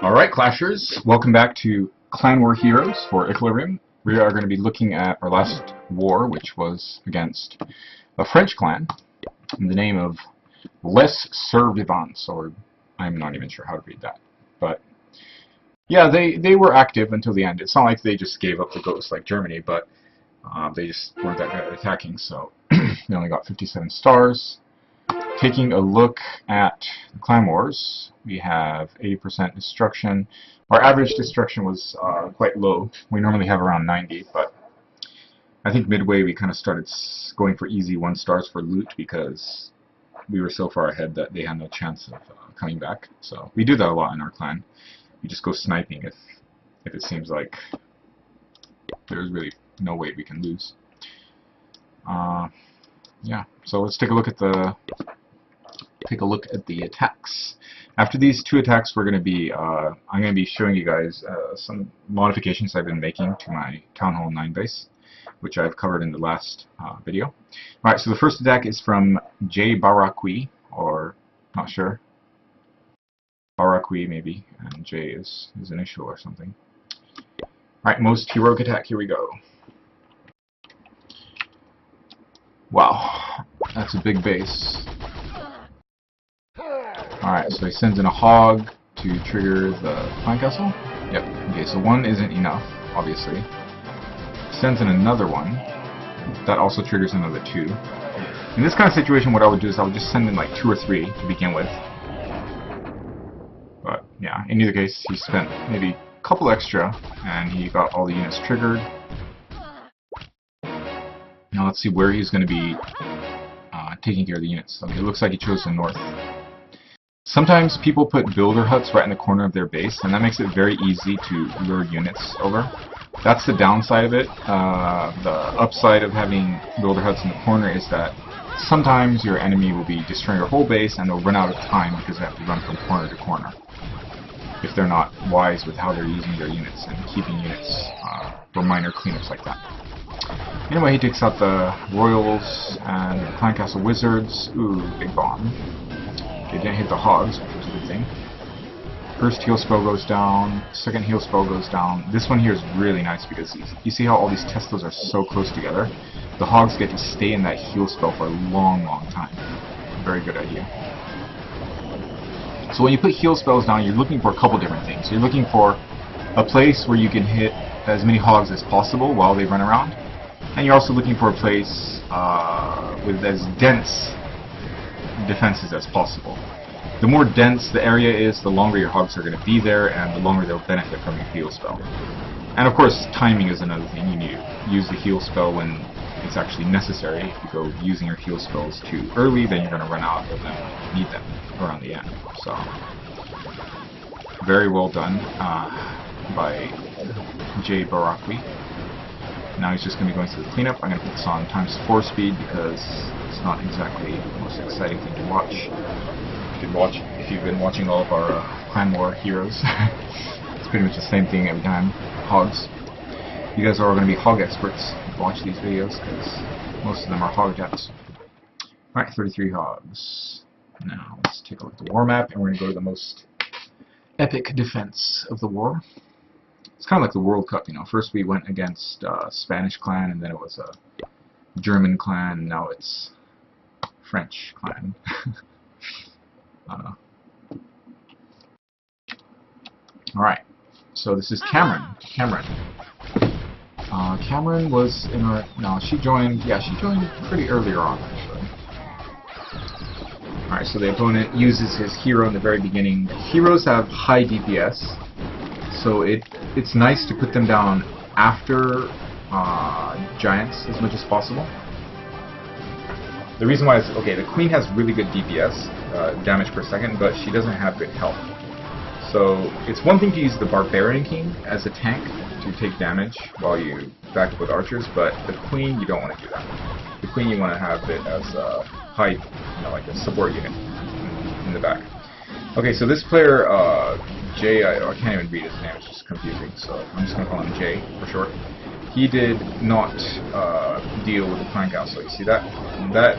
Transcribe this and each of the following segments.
Alright, Clashers, welcome back to Clan War Heroes for Equilibrium. We are going to be looking at our last war, which was against a French clan in the name of Les Survivants, or I'm not even sure how to read that. But yeah, they were active until the end. It's not like they just gave up the ghost like Germany, but they just weren't that good at attacking, so they only got 57 stars. Taking a look at the Clan Wars, we have 80% destruction. Our average destruction was quite low. We normally have around 90, but I think midway we kind of started going for easy 1 stars for loot because we were so far ahead that they had no chance of coming back. So we do that a lot in our clan. We just go sniping if it seems like there's really no way we can lose. Yeah, so let's take a look at the attacks. After these 2 attacks, we're going to be I'm going to be showing you guys some modifications I've been making to my Town Hall 9 base, which I've covered in the last video. Alright, so the first attack is from J. Barakwi, or not sure. Barakwi maybe, and J is his initial or something. Alright, most heroic attack, here we go. Wow, that's a big base. Alright, so he sends in a hog to trigger the clan castle. Yep, okay, so 1 isn't enough, obviously. Sends in another one. That also triggers another 2. In this kind of situation, what I would do is I would just send in like 2 or 3 to begin with. But yeah, in either case, he spent maybe a couple extra, and he got all the units triggered. Now let's see where he's going to be taking care of the units. Okay, it looks like he chose the north. Sometimes people put builder huts right in the corner of their base, and that makes it very easy to lure units over. That's the downside of it. The upside of having builder huts in the corner is that sometimes your enemy will be destroying your whole base and they'll run out of time because they have to run from corner to corner if they're not wise with how they're using their units and keeping units for minor cleanups like that. Anyway, he takes out the Royals and the Clan Castle Wizards. Ooh, big bomb. They didn't hit the hogs, which was a good thing. First heal spell goes down, second heal spell goes down. This one here is really nice because you see how all these Teslas are so close together? The hogs get to stay in that heal spell for a long, long time. Very good idea. So when you put heal spells down, you're looking for a couple different things. You're looking for a place where you can hit as many hogs as possible while they run around. And you're also looking for a place with as dense defenses as possible. The more dense the area is, the longer your hogs are going to be there, and the longer they'll benefit from your heal spell. And of course, timing is another thing. You need to use the heal spell when it's actually necessary. If you go using your heal spells too early, then you're going to run out of them when you need them around the end. So, very well done by J. Barakwi. Now he's just going to be going through the cleanup. I'm going to put this on ×4 speed because it's not exactly the most exciting thing to watch. If you've been watching all of our Clan War heroes, it's pretty much the same thing every time. Hogs. You guys are all going to be hog experts. Watch these videos because most of them are hog jets. Alright, 33 hogs. Now let's take a look at the war map, and we're going to go to the most epic defense of the war. It's kind of like the World Cup, you know. First we went against Spanish clan, and then it was a German clan, and now it's French clan. Alright, so this is Cameron. Cameron was in our... No, she joined pretty earlier on, actually. Alright, so the opponent uses his hero in the very beginning. Heroes have high DPS, so it's nice to put them down after giants as much as possible. The reason why is, okay, the queen has really good DPS, damage per second, but she doesn't have good health. So it's one thing to use the Barbarian King as a tank to take damage while you back up with archers, but the queen, you don't want to do that. The queen, you want to have it as a high, you know, like a support unit in the back. Okay, so this player, Jay, I can't even read his name, it's just confusing, so I'm just going to call him Jay for short. He did not deal with the clan castle. You see that? That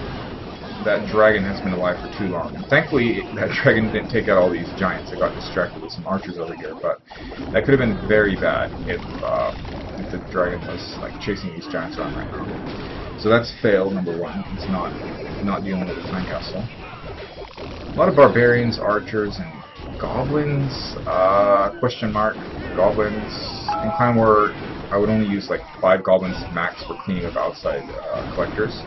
that dragon has been alive for too long. And thankfully, that dragon didn't take out all these giants. It got distracted with some archers over here, but that could have been very bad if the dragon was like chasing these giants around right now. So that's fail number one. It's not dealing with the clan castle. A lot of barbarians, archers, and goblins. Question mark. Goblins. In Clan War, I would only use like 5 goblins max for cleaning up outside collectors.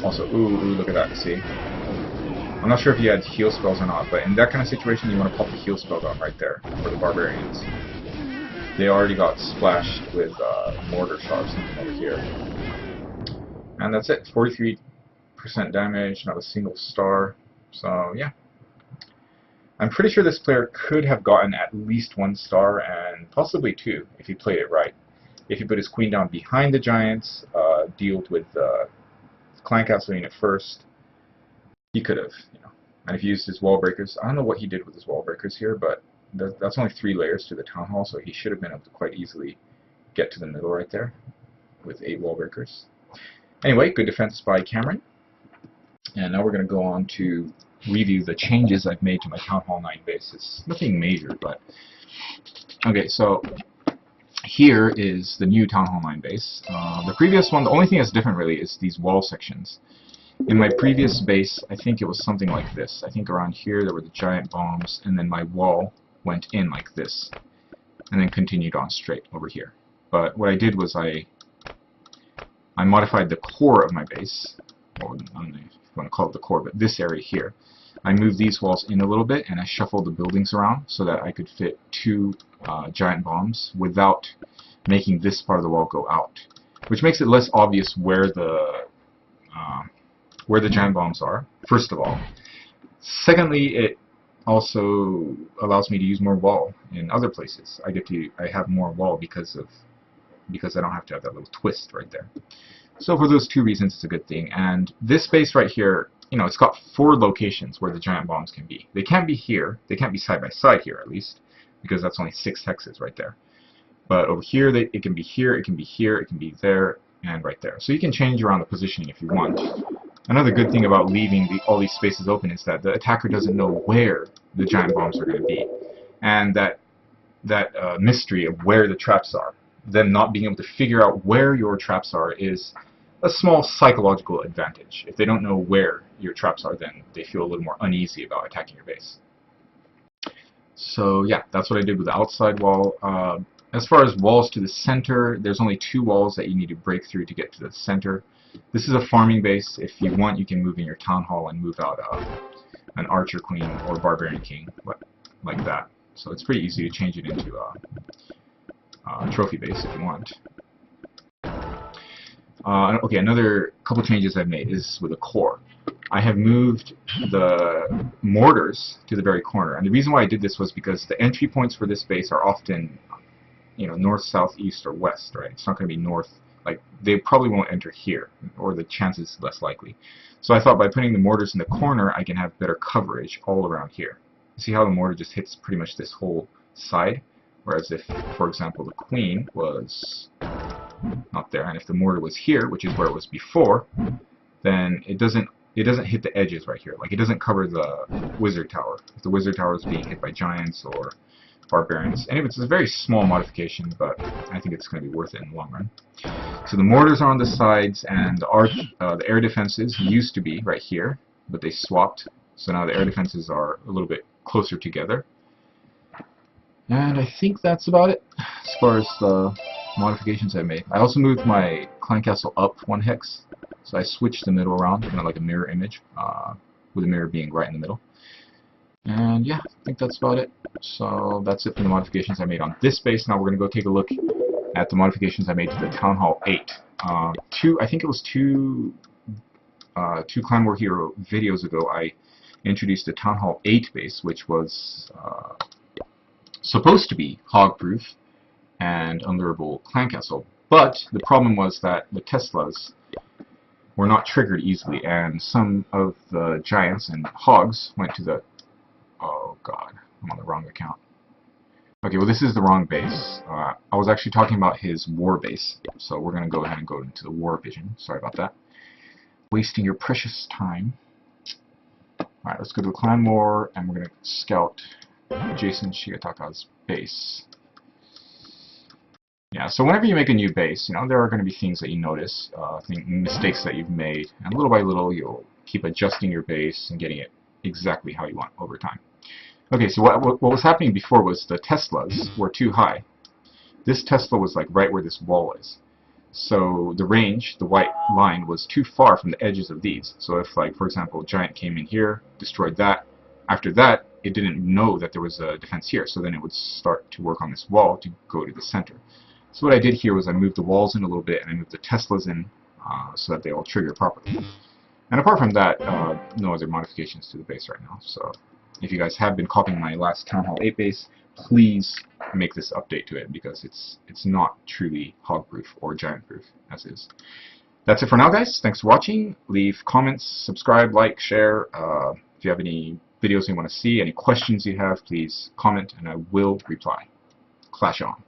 Also, ooh, look at that, see? I'm not sure if he had heal spells or not, but in that kind of situation, you want to pop the heal spell down right there for the barbarians. They already got splashed with mortar shot or something over here. And that's it, 43% damage, not a single star. So, yeah. I'm pretty sure this player could have gotten at least 1 star, and possibly 2, if he played it right. If he put his queen down behind the giants, dealt with the clan castle unit first, he could have, you know. And if he used his wall breakers, I don't know what he did with his wall breakers here, but that's only 3 layers to the town hall, so he should have been able to quite easily get to the middle right there with 8 wall breakers. Anyway, good defense by Cameron. And now we're going to go on to review the changes I've made to my Town Hall 9 base. It's nothing major, but okay, so here is the new Town Hall 9 base. The previous one, the only thing that's different really is these wall sections. In my previous base, I think it was something like this. I think around here there were the giant bombs, and then my wall went in like this, and then continued on straight over here. But what I did was I modified the core of my base. Well, I don't know if you want to call it the core, but this area here. I moved these walls in a little bit, and I shuffled the buildings around so that I could fit 2 giant bombs without making this part of the wall go out, which makes it less obvious where the giant bombs are, first of all. Secondly, it also allows me to use more wall in other places. I have more wall because I don't have to have that little twist right there. So for those 2 reasons, it's a good thing. And this base right here, you know, it's got 4 locations where the giant bombs can be. They can't be here. They can't be side by side here, at least, because that's only 6 hexes right there. But over here, it can be here, it can be here, it can be there, and right there. So you can change around the positioning if you want. Another good thing about leaving all these spaces open is that the attacker doesn't know where the giant bombs are going to be. And that mystery of where the traps are, them not being able to figure out where your traps are, is a small psychological advantage. If they don't know where your traps are, then they feel a little more uneasy about attacking your base. So yeah, that's what I did with the outside wall. As far as walls to the center, there's only 2 walls that you need to break through to get to the center. This is a farming base. If you want, you can move in your town hall and move out an archer queen or barbarian king, like that. So it's pretty easy to change it into a trophy base if you want. Okay, another couple changes I've made is with the core. I have moved the mortars to the very corner, and the reason why I did this was because the entry points for this base are often, you know, north, south, east, or west, right? It's not going to be north. Like, they probably won't enter here, or the chance is less likely. So I thought by putting the mortars in the corner, I can have better coverage all around here. See how the mortar just hits pretty much this whole side? Whereas if, for example, the queen was not there, and if the mortar was here, which is where it was before, then it doesn't hit the edges right here. Like, it doesn't cover the wizard tower. If the wizard tower is being hit by giants or barbarians. Anyway, it's a very small modification, but I think it's going to be worth it in the long run. So the mortars are on the sides, and the air defenses used to be right here, but they swapped. So now the air defenses are a little bit closer together. And I think that's about it as far as the modifications I made. I also moved my clan castle up 1 hex, so I switched the middle around, kind of like a mirror image, with the mirror being right in the middle. And yeah, I think that's about it. So that's it for the modifications I made on this base. Now we're going to go take a look at the modifications I made to the Town Hall 8. I think it was two Clan War Hero videos ago, I introduced the Town Hall 8 base, which was supposed to be hog-proof and unlurable clan castle. But the problem was that the Teslas were not triggered easily, and some of the giants and hogs went to the... Oh god, I'm on the wrong account. Okay, well this is the wrong base. I was actually talking about his war base, so we're going to go ahead and go into the war vision. Sorry about that. wasting your precious time. Alright, let's go to the clan war, and we're going to scout Jason Shigetaka's base. Yeah, so whenever you make a new base, you know, there are going to be things that you notice, mistakes that you've made, and little by little you'll keep adjusting your base and getting it exactly how you want over time. Okay, so what was happening before was the Teslas were too high. This Tesla was like right where this wall is. So the range, the white line, was too far from the edges of these. So if, like, for example, Giant came in here, destroyed that, after that, it didn't know that there was a defense here, so then it would start to work on this wall to go to the center. So what I did here was I moved the walls in a little bit, and I moved the Teslas in so that they all trigger properly. And apart from that, no other modifications to the base right now. So if you guys have been copying my last Town Hall 8 base, please make this update to it, because it's not truly hog-proof or giant-proof as is. That's it for now, guys. Thanks for watching. Leave comments, subscribe, like, share. If you have any videos you want to see, any questions you have, please comment, and I will reply. Clash on.